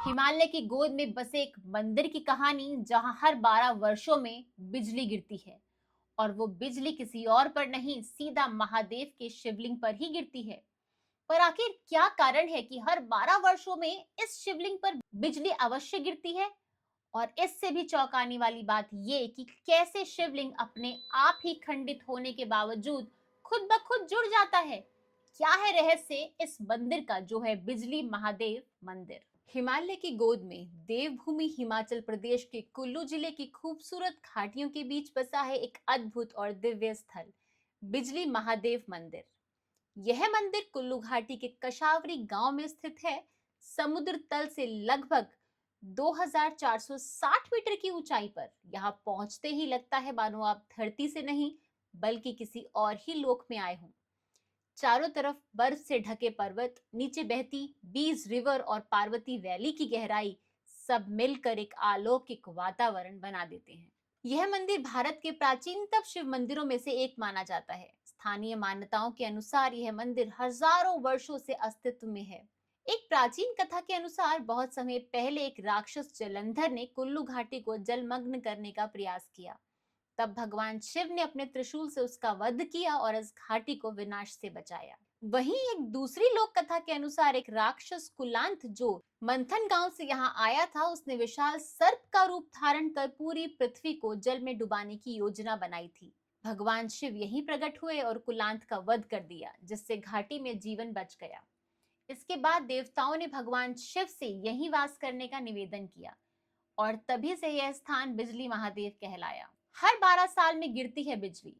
हिमालय की गोद में बसे एक मंदिर की कहानी जहां हर 12 वर्षों में बिजली गिरती है। और वो बिजली किसी और पर नहीं, सीधा महादेव के शिवलिंग पर ही गिरती है। पर आखिर क्या कारण है कि हर 12 वर्षों में इस शिवलिंग पर बिजली अवश्य गिरती है? और इससे भी चौंकाने वाली बात ये कि कैसे शिवलिंग अपने आप ही खंडित होने के बावजूद खुद ब खुद जुड़ जाता है। क्या है रहस्य इस मंदिर का जो है बिजली महादेव मंदिर? हिमालय की गोद में देवभूमि हिमाचल प्रदेश के कुल्लू जिले की खूबसूरत घाटियों के बीच बसा है एक अद्भुत और दिव्य स्थल, बिजली महादेव मंदिर। यह मंदिर कुल्लू घाटी के कशावरी गांव में स्थित है। समुद्र तल से लगभग 2460 मीटर की ऊंचाई पर यहाँ पहुंचते ही लगता है मानो आप धरती से नहीं बल्कि किसी और ही लोक में आए हों। चारों तरफ बर्फ से ढके पर्वत, नीचे बहती बीज रिवर और पार्वती वैली की गहराई सब मिलकर एक अलौकिक वातावरण बना देते हैं। यह मंदिर भारत के प्राचीनतम शिव मंदिरों में से एक माना जाता है। स्थानीय मान्यताओं के अनुसार यह मंदिर हजारों वर्षों से अस्तित्व में है। एक प्राचीन कथा के अनुसार बहुत समय पहले एक राक्षस जलंधर ने कुल्लू घाटी को जलमग्न करने का प्रयास किया। तब भगवान शिव ने अपने त्रिशूल से उसका वध किया और इस घाटी को विनाश से बचाया। वहीं एक दूसरी लोक कथा के अनुसार एक राक्षस कुलांत जो मंथन गांव से यहाँ आया था, उसने विशाल सर्प का रूप धारण कर पूरी पृथ्वी को जल में डुबाने की योजना बनाई थी। भगवान शिव यहीं प्रकट हुए और कुलांत का वध कर दिया, जिससे घाटी में जीवन बच गया। इसके बाद देवताओं ने भगवान शिव से यहीं वास करने का निवेदन किया और तभी से यह स्थान बिजली महादेव कहलाया। हर 12 साल में गिरती है बिजली।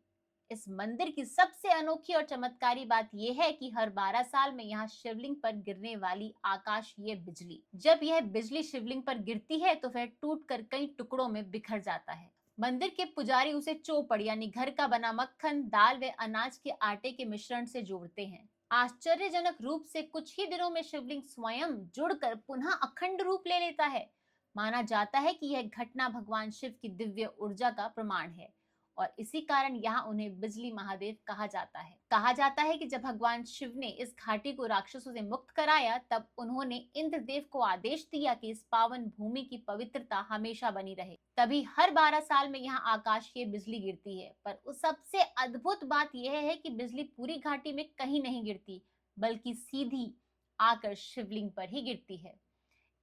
इस मंदिर की सबसे अनोखी और चमत्कारी बात यह है कि हर 12 साल में यहाँ शिवलिंग पर गिरने वाली आकाशीय बिजली, जब यह बिजली शिवलिंग पर गिरती है तो वह टूटकर कई टुकड़ों में बिखर जाता है। मंदिर के पुजारी उसे चौपड़ यानी घर का बना मक्खन, दाल व अनाज के आटे के मिश्रण से जोड़ते हैं। आश्चर्यजनक रूप से कुछ ही दिनों में शिवलिंग स्वयं जुड़कर पुनः अखंड रूप ले लेता है। माना जाता है कि यह घटना भगवान शिव की दिव्य ऊर्जा का प्रमाण है और इसी कारण यहाँ उन्हें बिजली महादेव कहा जाता है। कहा जाता है कि जब भगवान शिव ने इस घाटी को राक्षसों से मुक्त कराया, तब उन्होंने इंद्रदेव को आदेश दिया कि इस पावन भूमि की पवित्रता हमेशा बनी रहे। तभी हर 12 साल में यहाँ आकाशीय बिजली गिरती है। पर उस सबसे अद्भुत बात यह है कि बिजली पूरी घाटी में कहीं नहीं गिरती, बल्कि सीधी आकर शिवलिंग पर ही गिरती है।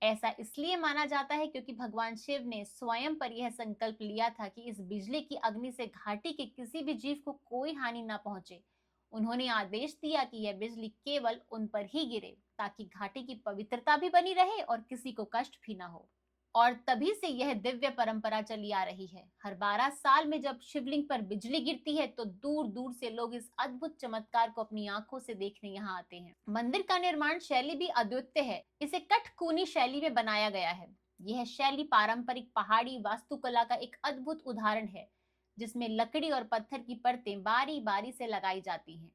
ऐसा इसलिए माना जाता है क्योंकि भगवान शिव ने स्वयं पर यह संकल्प लिया था कि इस बिजली की अग्नि से घाटी के किसी भी जीव को कोई हानि न पहुंचे। उन्होंने आदेश दिया कि यह बिजली केवल उन पर ही गिरे ताकि घाटी की पवित्रता भी बनी रहे और किसी को कष्ट भी न हो। और तभी से यह दिव्य परंपरा चली आ रही है। हर 12 साल में जब शिवलिंग पर बिजली गिरती है तो दूर दूर से लोग इस अद्भुत चमत्कार को अपनी आंखों से देखने यहाँ आते हैं। मंदिर का निर्माण शैली भी अद्वितीय है। इसे कठपुतली शैली में बनाया गया है। यह शैली पारंपरिक पहाड़ी वास्तुकला का एक अद्भुत उदाहरण है, जिसमें लकड़ी और पत्थर की परतें बारी बारी से लगाई जाती हैं।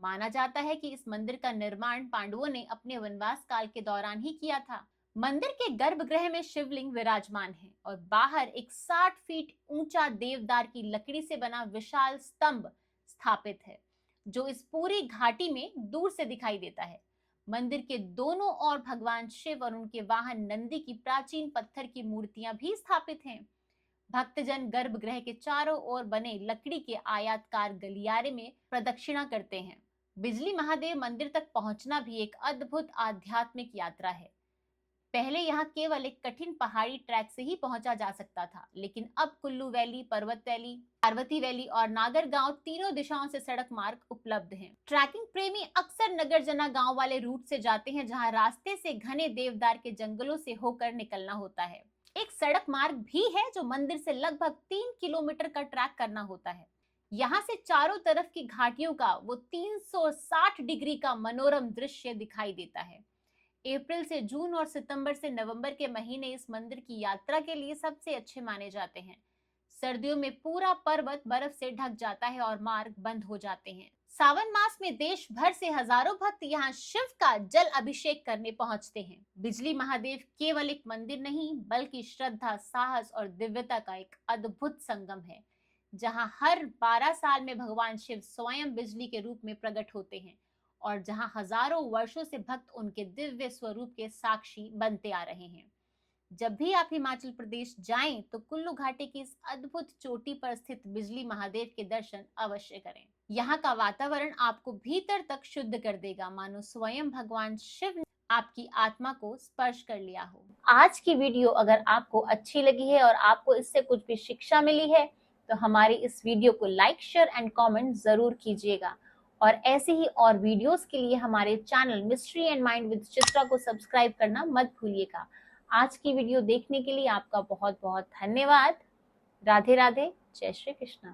माना जाता है कि इस मंदिर का निर्माण पांडवों ने अपने वनवास काल के दौरान ही किया था। मंदिर के गर्भगृह में शिवलिंग विराजमान है और बाहर एक 60 फीट ऊंचा देवदार की लकड़ी से बना विशाल स्तंभ स्थापित है, जो इस पूरी घाटी में दूर से दिखाई देता है। मंदिर के दोनों ओर भगवान शिव और उनके वाहन नंदी की प्राचीन पत्थर की मूर्तियां भी स्थापित हैं। भक्तजन गर्भगृह के चारों ओर बने लकड़ी के आयताकार गलियारे में प्रदक्षिणा करते हैं। बिजली महादेव मंदिर तक पहुंचना भी एक अद्भुत आध्यात्मिक यात्रा है। पहले यहाँ केवल एक कठिन पहाड़ी ट्रैक से ही पहुंचा जा सकता था, लेकिन अब कुल्लू वैली, पर्वत वैली, पार्वती वैली और नागर गांव तीनों दिशाओं से सड़क मार्ग उपलब्ध हैं। ट्रैकिंग प्रेमी अक्सर नगरजना गांव वाले रूट से जाते हैं, जहां रास्ते से घने देवदार के जंगलों से होकर निकलना होता है। एक सड़क मार्ग भी है जो मंदिर से लगभग 3 किलोमीटर का ट्रैक करना होता है। यहाँ से चारों तरफ की घाटियों का वो 360 डिग्री का मनोरम दृश्य दिखाई देता है। अप्रैल से जून और सितंबर से नवंबर के महीने इस मंदिर की यात्रा के लिए सबसे अच्छे माने जाते हैं। सर्दियों में पूरा पर्वत बर्फ से ढक जाता है और मार्ग बंद हो जाते हैं। सावन मास में देश भर से हजारों भक्त यहाँ शिव का जल अभिषेक करने पहुंचते हैं। बिजली महादेव केवल एक मंदिर नहीं, बल्कि श्रद्धा, साहस और दिव्यता का एक अद्भुत संगम है, जहां हर 12 साल में भगवान शिव स्वयं बिजली के रूप में प्रकट होते हैं और जहां हजारों वर्षों से भक्त उनके दिव्य स्वरूप के साक्षी बनते आ रहे हैं। जब भी आप हिमाचल प्रदेश जाएं तो कुल्लू घाटी की इस अद्भुत चोटी पर स्थित बिजली महादेव के दर्शन अवश्य करें। यहाँ का वातावरण आपको भीतर तक शुद्ध कर देगा, मानो स्वयं भगवान शिव ने आपकी आत्मा को स्पर्श कर लिया हो। आज की वीडियो अगर आपको अच्छी लगी है और आपको इससे कुछ भी शिक्षा मिली है तो हमारी इस वीडियो को लाइक, शेयर एंड कमेंट जरूर कीजिएगा। और ऐसे ही और वीडियोस के लिए हमारे channel mystery and mind with Chitra को सब्सक्राइब करना मत भूलिएगा। आज की वीडियो देखने के लिए आपका बहुत बहुत धन्यवाद। राधे राधे, जय श्री कृष्ण।